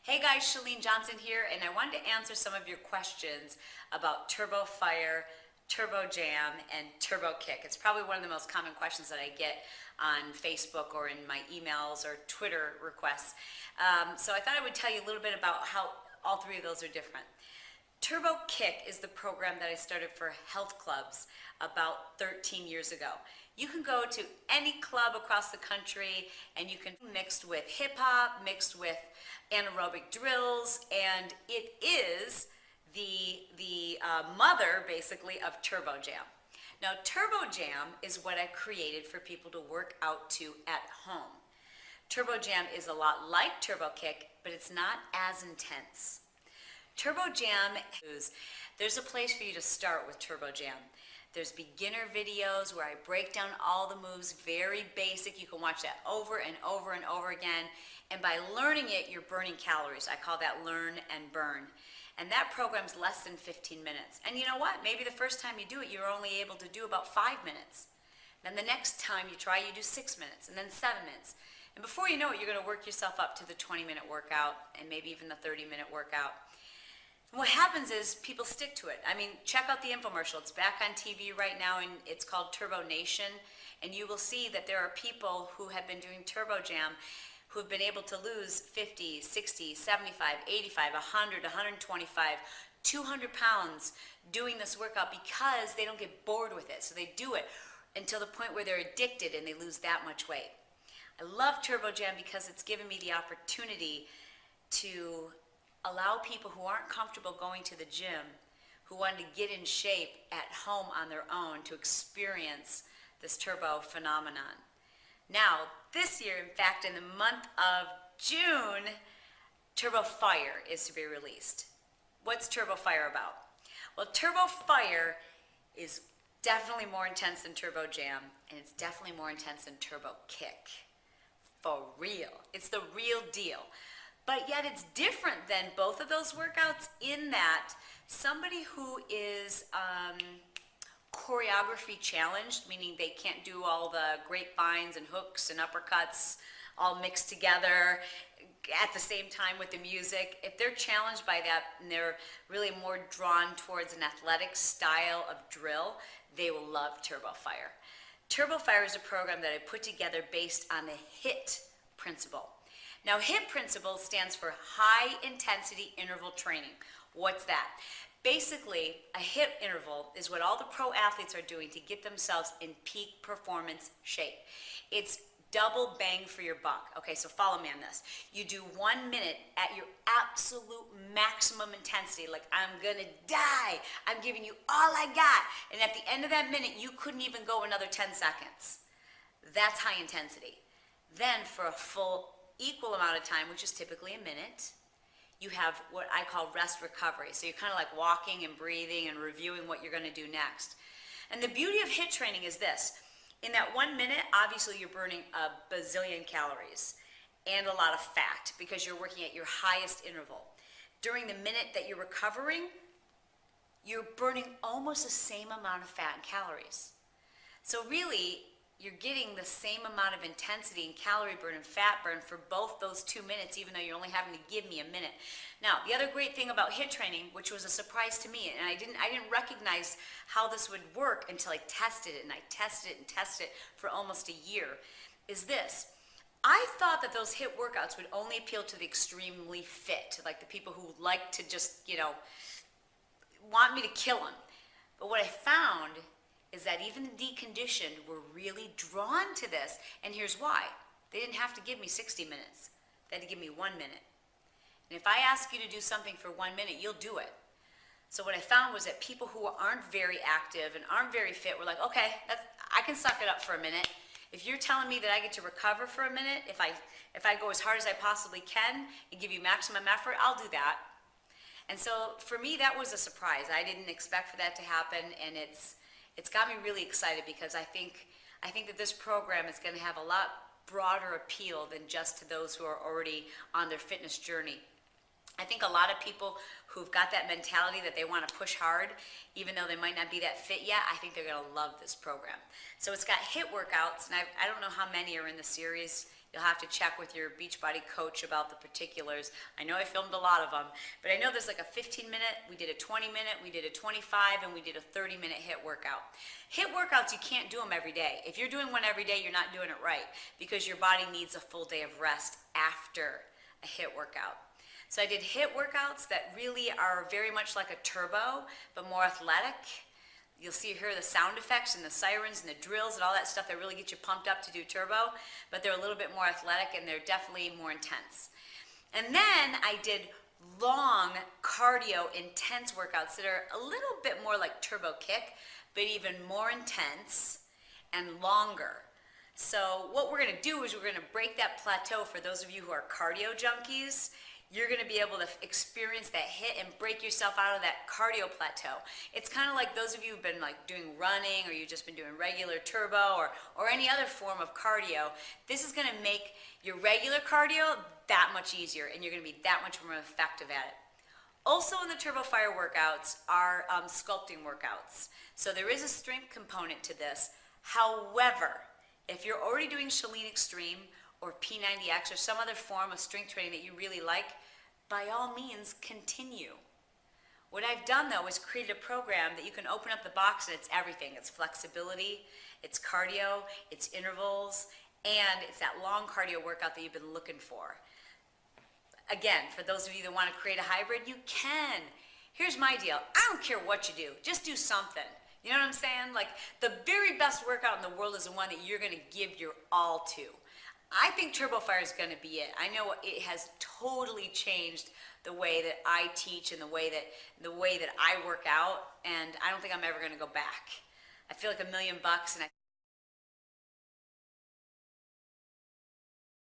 Hey guys, Chalene Johnson here, and I wanted to answer some of your questions about Turbo Fire, Turbo Jam, and Turbo Kick. It's probably one of the most common questions that I get on Facebook or in my emails or Twitter requests. So I thought I would tell you a little bit about how all three of those are different. Turbo Kick is the program that I started for health clubs about 13 years ago. You can go to any club across the country and you can mix with hip hop, mixed with anaerobic drills, and it is the mother basically of Turbo Jam. Now Turbo Jam is what I created for people to work out to at home. Turbo Jam is a lot like Turbo Kick, but it's not as intense. Turbo Jam, there's a place for you to start with Turbo Jam. There's beginner videos where I break down all the moves, very basic. You can watch that over and over and over again. And by learning it, you're burning calories. I call that learn and burn. And that program's less than 15 minutes. And you know what? Maybe the first time you do it, you're only able to do about 5 minutes. Then the next time you try, you do 6 minutes, and then 7 minutes. And before you know it, you're going to work yourself up to the 20-minute workout and maybe even the 30-minute workout. And what happens is people stick to it. I mean, check out the infomercial. It's back on TV right now, and it's called Turbo Nation. And you will see that there are people who have been doing Turbo Jam who have been able to lose 50, 60, 75, 85, 100, 125, 200 pounds doing this workout because they don't get bored with it. So they do it until the point where they're addicted and they lose that much weight. I love Turbo Jam because it's given me the opportunity to allow people who aren't comfortable going to the gym, who want to get in shape at home on their own, to experience this turbo phenomenon. Now, this year, in fact, in the month of June, Turbo Fire is to be released. What's Turbo Fire about? Well, Turbo Fire is definitely more intense than Turbo Jam, and it's definitely more intense than Turbo Kick. For real. It's the real deal. But yet it's different than both of those workouts in that somebody who is choreography challenged, meaning they can't do all the grapevines and hooks and uppercuts all mixed together at the same time with the music, if they're challenged by that and they're really more drawn towards an athletic style of drill, they will love Turbo Fire. Turbo Fire is a program that I put together based on the HIT principle. Now, HIT principle stands for high intensity interval training. What's that? Basically, a HIT interval is what all the pro athletes are doing to get themselves in peak performance shape. It's double bang for your buck. Okay, so follow me on this. You do 1 minute at your absolute maximum intensity, like I'm gonna die. I'm giving you all I got. And at the end of that minute, you couldn't even go another 10 seconds. That's high intensity. Then for a full equal amount of time, which is typically a minute, you have what I call rest recovery. So you're kind of like walking and breathing and reviewing what you're going to do next. And the beauty of HIT training is this. In that 1 minute, obviously you're burning a bazillion calories and a lot of fat because you're working at your highest interval. During the minute that you're recovering, you're burning almost the same amount of fat and calories. So really, you're getting the same amount of intensity and calorie burn and fat burn for both those 2 minutes, even though you're only having to give me a minute. Now, the other great thing about HIT training, which was a surprise to me, and I didn't recognize how this would work until I tested it, and I tested it and tested it for almost a year, is this. I thought that those HIT workouts would only appeal to the extremely fit, like the people who like to just, want me to kill them. But what I found is that even the deconditioned were really drawn to this. And here's why. They didn't have to give me 60 minutes. They had to give me 1 minute. And if I ask you to do something for 1 minute, you'll do it. So what I found was that people who aren't very active and aren't very fit were like, okay, I can suck it up for a minute. If you're telling me that I get to recover for a minute, if I go as hard as I possibly can and give you maximum effort, I'll do that. And so for me, that was a surprise. I didn't expect for that to happen, and it's got me really excited because I think that this program is going to have a lot broader appeal than just to those who are already on their fitness journey. I think a lot of people who've got that mentality that they want to push hard, even though they might not be that fit yet, I think they're going to love this program. So it's got HIT workouts, and I don't know how many are in the series. You'll have to check with your Beachbody coach about the particulars. I know I filmed a lot of them, but I know there's like a 15-minute, we did a 20-minute, we did a 25, and we did a 30-minute HIIT workout. HIIT workouts, you can't do them every day. If you're doing one every day, you're not doing it right because your body needs a full day of rest after a HIIT workout. So I did HIIT workouts that really are very much like a turbo, but more athletic. You'll see here the sound effects and the sirens and the drills and all that stuff that really get you pumped up to do turbo, but they're a little bit more athletic and they're definitely more intense. And then I did long cardio intense workouts that are a little bit more like turbo kick, but even more intense and longer. So what we're gonna do is we're gonna break that plateau for those of you who are cardio junkies. You're gonna be able to experience that HIIT and break yourself out of that cardio plateau. It's kind of like those of you who've been like doing running or you've just been doing regular turbo or any other form of cardio. This is gonna make your regular cardio that much easier and you're gonna be that much more effective at it. Also in the Turbo Fire workouts are sculpting workouts. So there is a strength component to this. However, if you're already doing Chalene Extreme or P90X or some other form of strength training that you really like, by all means, continue. What I've done though is created a program that you can open up the box and it's everything. It's flexibility, it's cardio, it's intervals, and it's that long cardio workout that you've been looking for. Again, for those of you that want to create a hybrid, you can. Here's my deal. I don't care what you do. Just do something. You know what I'm saying? Like the very best workout in the world is the one that you're going to give your all to. I think Turbo Fire is going to be it. I know it has totally changed the way that I teach and the way that I work out, and I don't think I'm ever going to go back. I feel like $1,000,000 and I